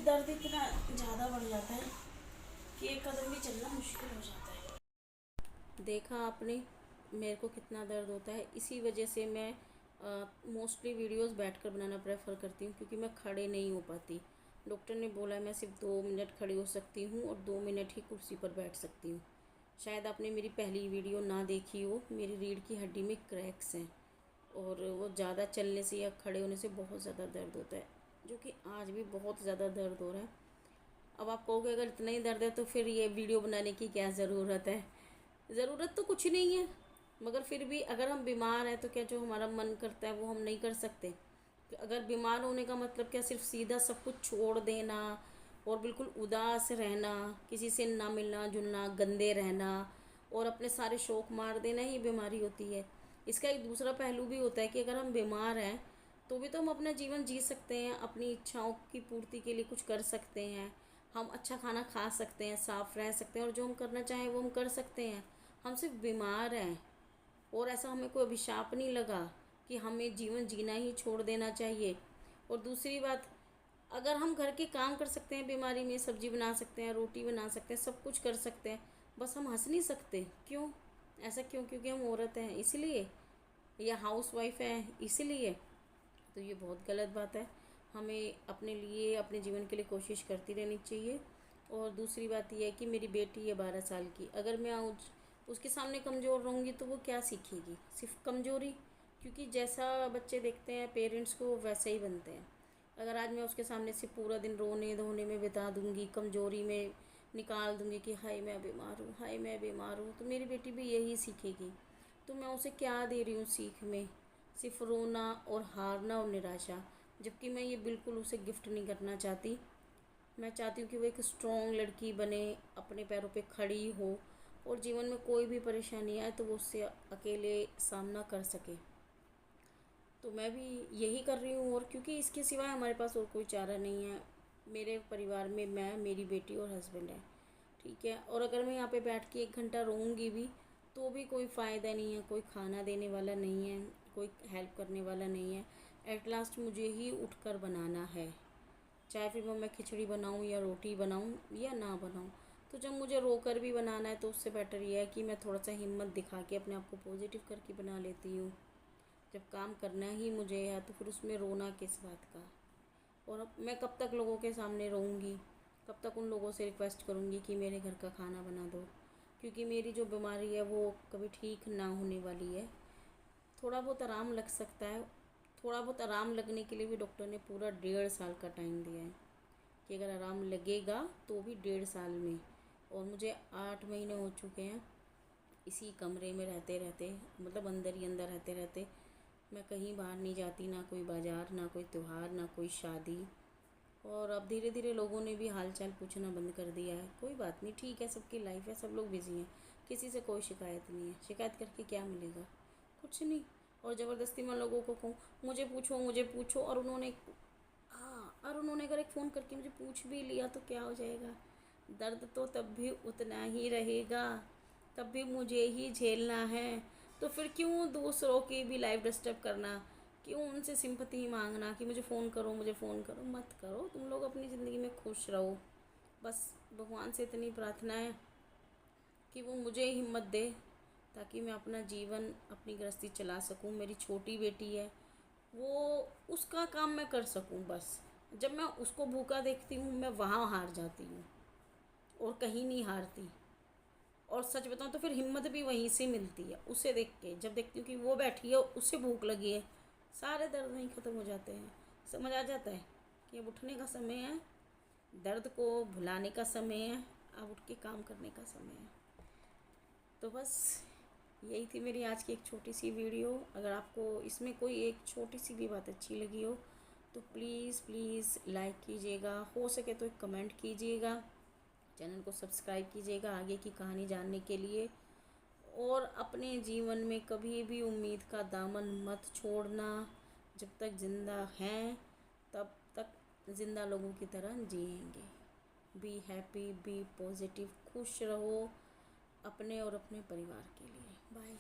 दर्द इतना ज़्यादा बढ़ जाता है कि एक कदम भी चलना मुश्किल हो जाता है। देखा आपने मेरे को कितना दर्द होता है, इसी वजह से मैं मोस्टली वीडियोस बैठकर बनाना प्रेफर करती हूँ, क्योंकि मैं खड़े नहीं हो पाती। डॉक्टर ने बोला मैं सिर्फ 2 मिनट खड़ी हो सकती हूँ और 2 मिनट ही कुर्सी पर बैठ सकती हूँ। शायद आपने मेरी पहली वीडियो ना देखी हो। मेरी रीढ़ की हड्डी में क्रैक्स हैं और वो ज़्यादा चलने से या खड़े होने से बहुत ज़्यादा दर्द होता है, जो कि आज भी बहुत ज़्यादा दर्द हो रहा है। अब आप कहोगे अगर इतना ही दर्द है तो फिर ये वीडियो बनाने की क्या ज़रूरत है। ज़रूरत तो कुछ नहीं है, मगर फिर भी अगर हम बीमार हैं तो क्या जो हमारा मन करता है वो हम नहीं कर सकते। तो अगर बीमार होने का मतलब क्या सिर्फ सीधा सब कुछ छोड़ देना और बिल्कुल उदास रहना, किसी से ना मिलना जुलना, गंदे रहना और अपने सारे शौक़ मार देना ही बीमारी होती है। इसका एक दूसरा पहलू भी होता है कि अगर हम बीमार हैं तो भी तो हम अपना जीवन जी सकते हैं, अपनी इच्छाओं की पूर्ति के लिए कुछ कर सकते हैं, हम अच्छा खाना खा सकते हैं, साफ़ रह सकते हैं और जो हम करना चाहें वो हम कर सकते हैं। हम सिर्फ बीमार हैं और ऐसा हमें कोई अभिशाप नहीं लगा कि हमें जीवन जीना ही छोड़ देना चाहिए। और दूसरी बात, अगर हम घर के काम कर सकते हैं, बीमारी में सब्जी बना सकते हैं, रोटी बना सकते हैं, सब कुछ कर सकते हैं, बस हम हंस नहीं सकते। क्यों ऐसा? क्यों? क्योंकि हम औरत हैं इसलिए, या हाउस वाइफ हैं इसलिए? तो ये बहुत गलत बात है। हमें अपने लिए, अपने जीवन के लिए कोशिश करती रहनी चाहिए। और दूसरी बात यह है कि मेरी बेटी है 12 साल की, अगर मैं उसके सामने कमज़ोर रहूँगी तो वो क्या सीखेगी? सिर्फ कमज़ोरी, क्योंकि जैसा बच्चे देखते हैं पेरेंट्स को वैसे ही बनते हैं। अगर आज मैं उसके सामने से पूरा दिन रोने धोने में बिता दूँगी, कमज़ोरी में निकाल दूँगी कि हाय मैं बीमार हूँ, हाय मैं बीमार हूँ, तो मेरी बेटी भी यही सीखेगी। तो मैं उसे क्या दे रही हूँ सीख में? सिर्फ रोना और हारना और निराशा। जबकि मैं ये बिल्कुल उसे गिफ्ट नहीं करना चाहती। मैं चाहती हूँ कि वो एक स्ट्रॉन्ग लड़की बने, अपने पैरों पे खड़ी हो और जीवन में कोई भी परेशानी आए तो वो उससे अकेले सामना कर सके। तो मैं भी यही कर रही हूँ, और क्योंकि इसके सिवाय हमारे पास और कोई चारा नहीं है। मेरे परिवार में मैं, मेरी बेटी और हस्बैंड है, ठीक है। और अगर मैं यहाँ पे बैठ के 1 घंटा रोऊँगी भी तो भी कोई फ़ायदा नहीं है, कोई खाना देने वाला नहीं है, कोई हेल्प करने वाला नहीं है। एट लास्ट मुझे ही उठकर बनाना है, चाहे फिर वो मैं खिचड़ी बनाऊँ या रोटी बनाऊँ या ना बनाऊँ। तो जब मुझे रोकर भी बनाना है तो उससे बेटर ये है कि मैं थोड़ा सा हिम्मत दिखा के अपने आप को पॉजिटिव करके बना लेती हूँ। जब काम करना ही मुझे है तो फिर उसमें रोना किस बात का? और अब मैं कब तक लोगों के सामने रोऊंगी? कब तक उन लोगों से रिक्वेस्ट करूँगी कि मेरे घर का खाना बना दो? क्योंकि मेरी जो बीमारी है वो कभी ठीक ना होने वाली है। थोड़ा बहुत आराम लग सकता है। थोड़ा बहुत आराम लगने के लिए भी डॉक्टर ने पूरा 1.5 साल का टाइम दिया है कि अगर आराम लगेगा तो भी 1.5 साल में। और मुझे 8 महीने हो चुके हैं इसी कमरे में रहते रहते, मतलब अंदर ही अंदर रहते रहते। मैं कहीं बाहर नहीं जाती, ना कोई बाज़ार, ना कोई त्यौहार, ना कोई शादी। और अब धीरे धीरे लोगों ने भी हाल चाल पूछना बंद कर दिया है। कोई बात नहीं, ठीक है, सबकी लाइफ है, सब लोग बिज़ी हैं, किसी से कोई शिकायत नहीं है। शिकायत करके क्या मिलेगा? कुछ नहीं। और ज़बरदस्ती मैं लोगों को कहूँ मुझे पूछो मुझे पूछो, और उन्होंने अगर एक फ़ोन करके मुझे पूछ भी लिया तो क्या हो जाएगा? दर्द तो तब भी उतना ही रहेगा, तब भी मुझे ही झेलना है। तो फिर क्यों दूसरों की भी लाइफ डिस्टर्ब करना? क्यों उनसे सिंपैथी मांगना कि मुझे फ़ोन करो, मुझे फ़ोन करो? मत करो, तुम लोग अपनी ज़िंदगी में खुश रहो। बस भगवान से इतनी प्रार्थना है कि वो मुझे हिम्मत दे ताकि मैं अपना जीवन, अपनी गृहस्थी चला सकूं। मेरी छोटी बेटी है, वो उसका काम मैं कर सकूं बस। जब मैं उसको भूखा देखती हूँ मैं वहाँ हार जाती हूँ और कहीं नहीं हारती। और सच बताऊँ तो फिर हिम्मत भी वहीं से मिलती है, उसे देख के। जब देखती हूँ कि वो बैठी है, उससे भूख लगी है, सारे दर्द वहीं ख़त्म हो जाते हैं। समझ आ जाता है कि अब उठने का समय है, दर्द को भुलाने का समय है, अब उठ के काम करने का समय है। तो बस यही थी मेरी आज की एक छोटी सी वीडियो। अगर आपको इसमें कोई एक छोटी सी भी बात अच्छी लगी हो तो प्लीज़ प्लीज़ लाइक कीजिएगा, हो सके तो एक कमेंट कीजिएगा, चैनल को सब्सक्राइब कीजिएगा आगे की कहानी जानने के लिए। और अपने जीवन में कभी भी उम्मीद का दामन मत छोड़ना। जब तक ज़िंदा हैं तब तक ज़िंदा लोगों की तरह जिएंगे। बी हैप्पी, बी पॉजिटिव, खुश रहो अपने और अपने परिवार के लिए। बाय।